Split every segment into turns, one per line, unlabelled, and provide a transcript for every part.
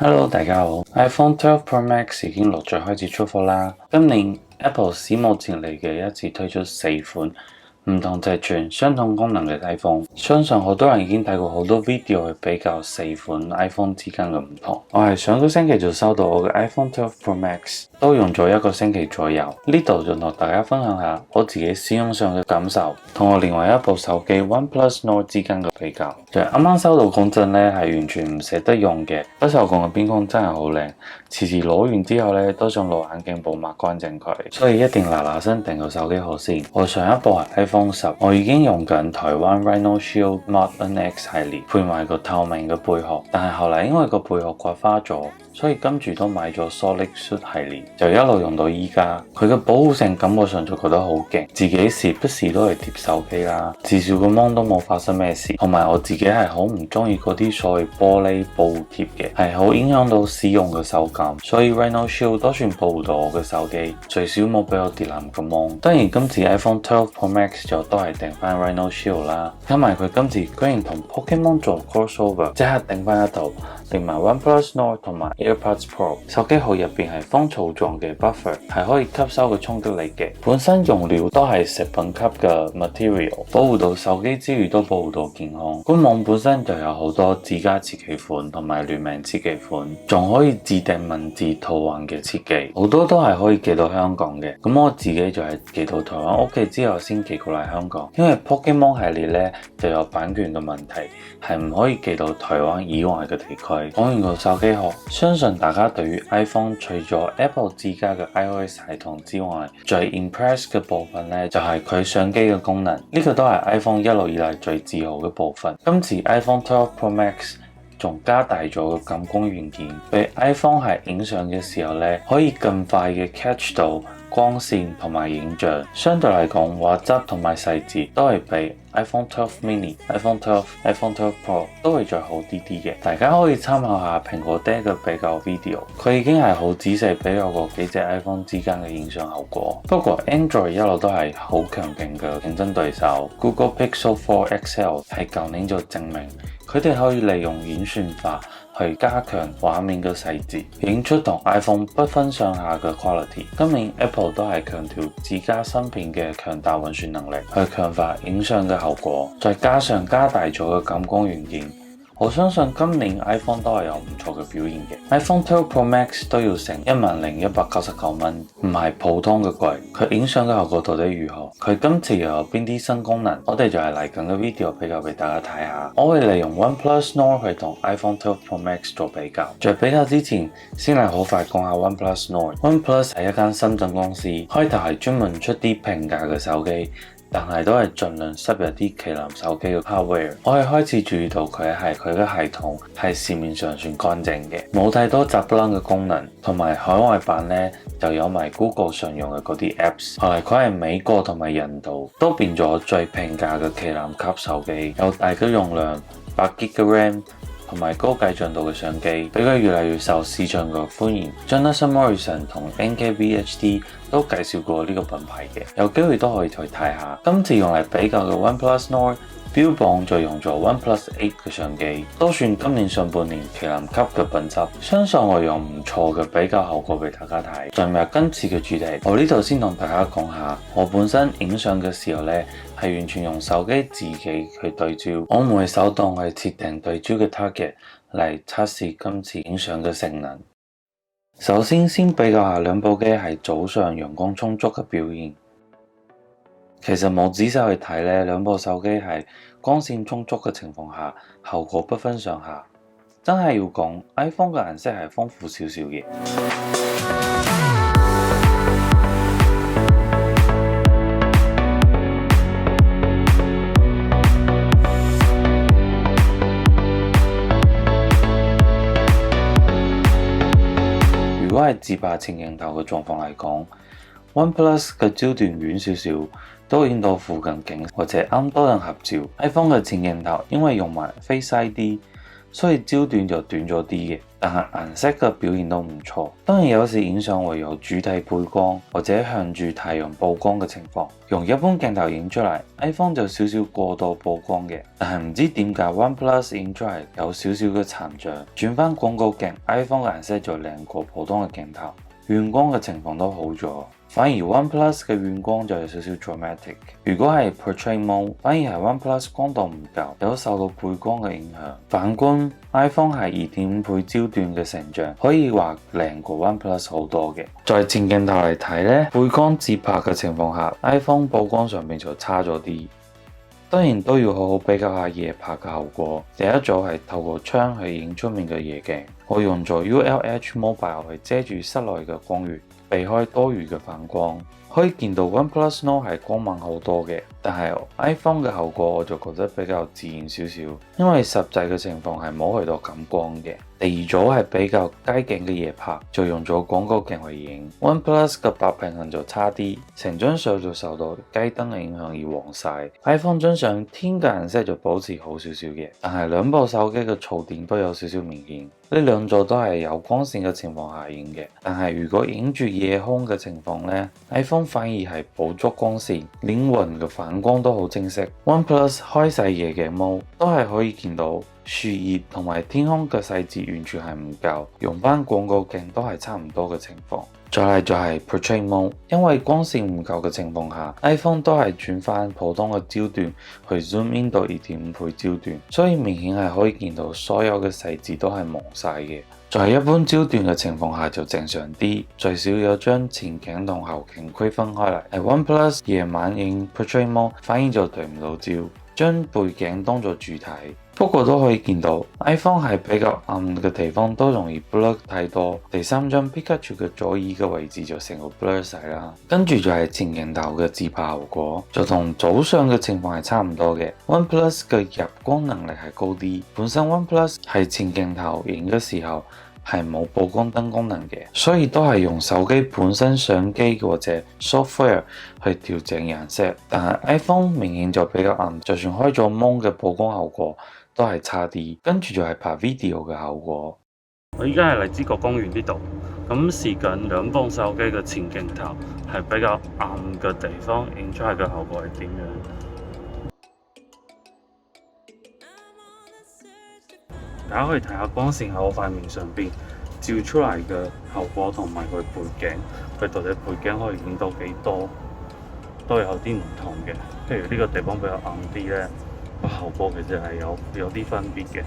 Hello，大家好。iPhone 12 Pro Max 已經陸續開始出貨啦。今年 Apple 史無前例嘅一次推出4款唔同尺寸、相同功能嘅 iPhone，相信好多人已經睇過好多 video 去比較4款 iPhone 之間嘅唔同。我係上個星期就收到我嘅 iPhone 12 Pro Max，都用咗1個星期左右。呢度就同大家分享下我自己使用上嘅感受，同我另外一部手機 OnePlus Nord 之間嘅比較。就啱啱收到嗰陣咧，係完全唔捨得用嘅，不鏽鋼嘅邊框真係好靚，次次攞完之後咧都想攞眼鏡布抹乾淨佢，所以一定嗱嗱聲訂個手機殼先。我上一部係 iPhone 10，我已經用緊台灣 Rhino Shield Mod NX 系列，配埋個透明嘅背殼，但係後嚟因為個背殼刮花咗，所以跟住都買咗 Solid Suit 系列，就一路用到依家。佢嘅保護性感覺上就覺得好勁，自己時不時都係貼手機啦，至少個芒都冇發生咩事。同埋我自己係好唔中意嗰啲所謂玻璃保護貼嘅，係好影響到使用嘅手感，所以 Rhino Shield 都算保護到我嘅手機，最少冇俾我跌爛個芒。當然今次 iPhone 12 Pro Max 就都係訂翻 Rhino Shield 啦，加埋佢今次居然同 Pokemon 做 crossover， 即刻訂翻一套，連埋 OnePlus Nord 同埋 AirPods Pro， 手機殼入邊係蜂巢狀嘅 buffer， 係可以吸收個衝擊力嘅，本身用料都係食品級嘅 material， 保護到手機之餘都保護到健康。官網本身就有好多自家設計款同埋聯名設計款，仲可以自訂文字圖案嘅設計，好多都係可以寄到香港嘅。咁我自己就係寄到台灣屋企之後先寄過嚟香港，因為 Pokemon 系列咧就有版權嘅問題，係唔可以寄到台灣以外嘅地區。講完個手機殼，相信大家對於 iPhone 除咗 Apple 自家嘅 iOS 系統之外，最 impress 嘅部分咧就係佢相機嘅功能，呢個都係 iPhone 一路以來最自豪嘅部分。今次 iPhone 12 Pro Max 仲加大咗個感光元件，俾 iPhone 係影相嘅時候咧可以更快嘅 catch 到光線同埋影像，相對嚟講畫質同埋細緻都係比 iPhone 12 mini、iPhone 12、iPhone 12 Pro 都會再好啲嘅。大家可以參考下蘋果爹嘅比較 video， 佢已經係好仔細比較過幾隻 iPhone 之間嘅影相效果。不過 Android 一路都係好強勁嘅競爭對手 ，Google Pixel 4 XL 係舊年就證明佢哋可以利用演算法去加強畫面嘅細緻，影出同 iPhone 不分上下嘅 quality。今年 Apple 都係強調自家芯片嘅強大運算能力，去強化影相嘅效果，再加上加大咗嘅感光元件。我相信今年 iPhone 都係有唔錯嘅表現嘅。iPhone 12 Pro Max 都要成10,199蚊，唔係普通嘅貴。佢影相嘅效果到底如何？佢今次又有邊啲新功能？我哋就係嚟緊嘅 video 比較俾大家睇下。我會利用 OnePlus Nord 去同 iPhone 12 Pro Max 做比較。在比較之前，先嚟好快講下 OnePlus Nord。OnePlus 係一間深圳公司，開頭係專門出啲平價嘅手機，但係都係盡量塞入啲旗艦手機嘅 hardware。我係開始注意到佢嘅系統係市面上算乾淨嘅，冇太多雜不楞嘅功能，同埋海外版呢就有埋 Google 常用嘅嗰啲 apps。後來佢係美國同埋印度都變咗最平價嘅旗艦級手機，有大嘅容量，8GB 嘅 RAM。同埋高解像度嘅相機，俾佢越嚟越受市場嘅歡迎。Jonathan Morrison 同 NKBHD 都介紹過呢個品牌嘅，有機會都可以去睇下。今次用嚟比較嘅 OnePlus Nord 標榜就用咗 OnePlus 8嘅相機，都算今年上半年旗艦級嘅品質，相信我用唔錯嘅比較效果俾大家睇。進入今次嘅主題，我呢度先同大家講下，我本身影相嘅時候呢，係完全用手機自己去對焦，我唔會手動去設定對焦嘅 target 嚟測試今次影相嘅性能。首先比較下兩部機係早上陽光充足嘅表現。其實冇仔細去睇呢，兩部手機係光線充足嘅情況下，效果不分上下。真係要講 iPhone 嘅顏色係豐富少少嘅。如果係自拍前鏡頭嘅狀況嚟講，OnePlus 嘅焦段遠少少，都影到附近景或者啱多人合照。iPhone 嘅前鏡頭因為用埋 Face ID，所以焦段就短咗啲嘅，但係顏色嘅表現都唔錯。當然有時影相會有主體背光或者向住太陽曝光嘅情況，用一般鏡頭影出嚟 ，iPhone 就少少過度曝光嘅。但係唔知點解 OnePlus 影出嚟有少少嘅殘像，轉翻廣告鏡 ，iPhone 嘅顏色就靚過普通嘅鏡頭，遠光嘅情況都好咗。反而 OnePlus 嘅遠光就有少少 dramatic。如果係 portrait mode， 反而係 OnePlus 光度唔夠，有受到背光嘅影響。反觀 iPhone 係 2.5 倍焦段嘅成像，可以話靚過 OnePlus 好多嘅。在前鏡頭嚟睇呢，背光自拍嘅情況下 ，iPhone 曝光上面就差咗啲。當然都要好好比較下夜拍嘅效果。第一組係透過窗去影出面嘅夜景，我用咗 ULH Mobile 去遮住室內嘅光源，避開多餘嘅反光。可以見到 OnePlus Nord 係光猛好多嘅，但係 iPhone 嘅效果我就覺得比較自然少少，因為實際嘅情況係冇去到咁光嘅。第二組係比較街景嘅夜拍，就用咗廣告鏡去影。OnePlus 嘅白平衡就差啲，成張相就受到街燈嘅影響而黃晒。iPhone 張相天嘅顏色就保持好少少嘅，但係兩部手機嘅噪點都有少少明顯。呢兩組都係有光線嘅情況下影嘅，但係如果影住夜空嘅情況呢， iPhone 反而係捕捉光線，連雲嘅反光都好清晰。OnePlus 開晒夜景 mode 都係可以見到樹葉同埋天空嘅細節完全係唔夠，用翻廣告鏡都係差唔多嘅情況。再嚟就係 portrait mode， 因為光線唔夠嘅情況下 ，iPhone 都係轉翻普通嘅焦段去 zoom in 到 2.5 倍焦段，所以明顯係可以見到所有嘅細節都係蒙晒嘅。在一般焦段嘅情況下就正常啲，最少有將前景同後景區分開嚟。係 OnePlus 夜晚影 portrait mode 反而就對唔到焦，將背景當作主體。不過都可以見到 iPhone 係比較暗嘅地方都容易 blur 太多。第三張 Pikachu 嘅左耳嘅位置就成個 blur 晒啦。跟住就係前鏡頭嘅自拍效果，就同早上嘅情況係差唔多嘅。OnePlus 嘅入光能力係高啲，本身 OnePlus 係前鏡頭影嘅時候係冇曝光燈功能嘅，所以都係用手機本身相機或者 software 去調整顏色。但係 iPhone 明顯就比較暗，就算開咗蒙嘅曝光效果都係差啲。跟住就係拍 video 嘅效果。
我依家係荔枝角公園呢度，咁試緊兩部手機嘅前鏡頭係比較暗嘅地方影出嚟嘅效果係點樣？大家可以睇下光線喺我塊面上邊照出嚟嘅效果同埋佢背景，佢到底背景可以影到幾多，都有啲唔同嘅。譬如呢個地方比較暗啲咧，個效果其實係有啲分別嘅。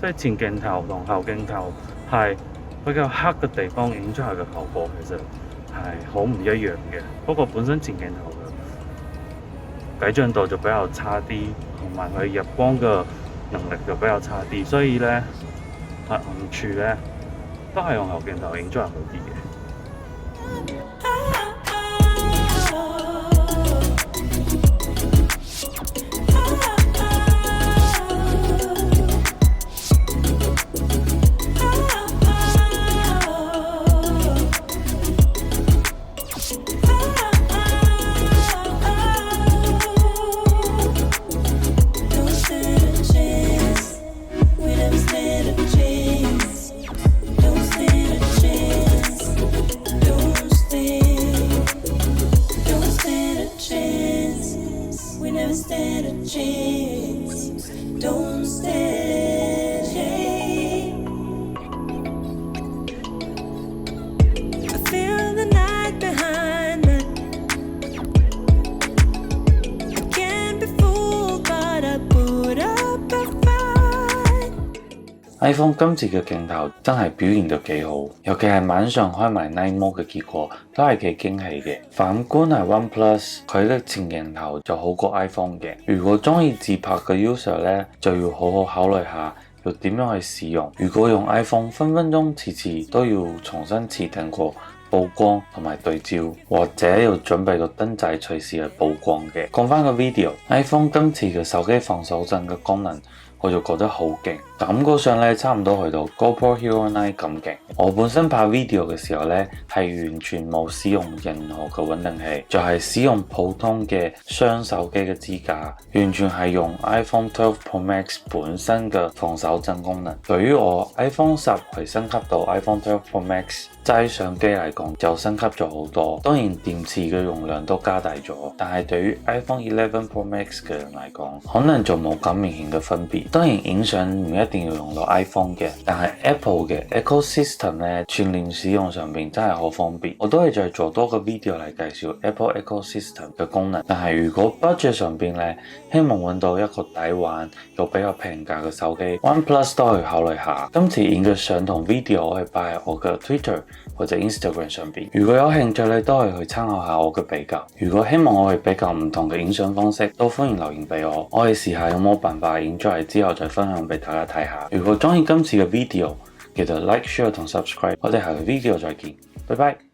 即係前鏡頭同後鏡頭係比較黑嘅地方影出嚟嘅效果，其實係好唔一樣嘅。不過本身前鏡頭嘅解像度就比較差啲，同埋佢入光嘅能力就比較差啲，所以咧暗處咧都係用後鏡頭影出嚟好啲嘅。
iPhone 今次嘅鏡頭真係表現得幾好，尤其係晚上開埋 Night Mode 嘅結果都係幾驚喜嘅。反觀係 OnePlus，佢嘅前鏡頭就好過 iPhone 嘅。如果中意自拍嘅 user 咧，就要好好考慮下要點樣去使用。如果用 iPhone，分分鐘次次都要重新設定過曝光同埋對焦，或者要準備個燈仔隨時係曝光嘅。講翻個 video，iPhone 今次嘅手機防手震嘅功能，我就覺得好勁，感覺上咧差唔多去到 GoPro Hero 9咁勁。我本身拍 video 嘅時候咧係完全冇使用任何嘅穩定器，就係使用普通嘅雙手機嘅支架，完全係用 iPhone 12 Pro Max 本身嘅防手震功能。對於我 iPhone 10係升級到 iPhone 12 Pro Max 齋相機嚟講就升級咗好多，當然電池嘅容量都加大咗，但係對於 iPhone 11 Pro Max 嘅人嚟講，可能就冇咁明顯嘅分別。當然影相唔一定要用到 iPhone 嘅，但係 Apple 嘅 Ecosystem 咧全年使用上邊真係好方便。我都係再做多個 video 嚟介紹 Apple Ecosystem 嘅功能。但係如果 budget 上邊咧，希望揾到一個抵玩又比較平價嘅手機 ，OnePlus 都可以考慮下。今次影嘅相同 video 我係擺喺我嘅 Twitter 或者 Instagram 上邊，如果有興趣咧都可以去參考下我嘅比較。如果希望我去比較唔同嘅影相方式，都歡迎留言俾我，我哋試下有冇辦法影出嚟之後再分享俾大家睇下。如果中意今次嘅 video，記得 like、share 同 subscribe。我哋下個 video 再見，拜拜。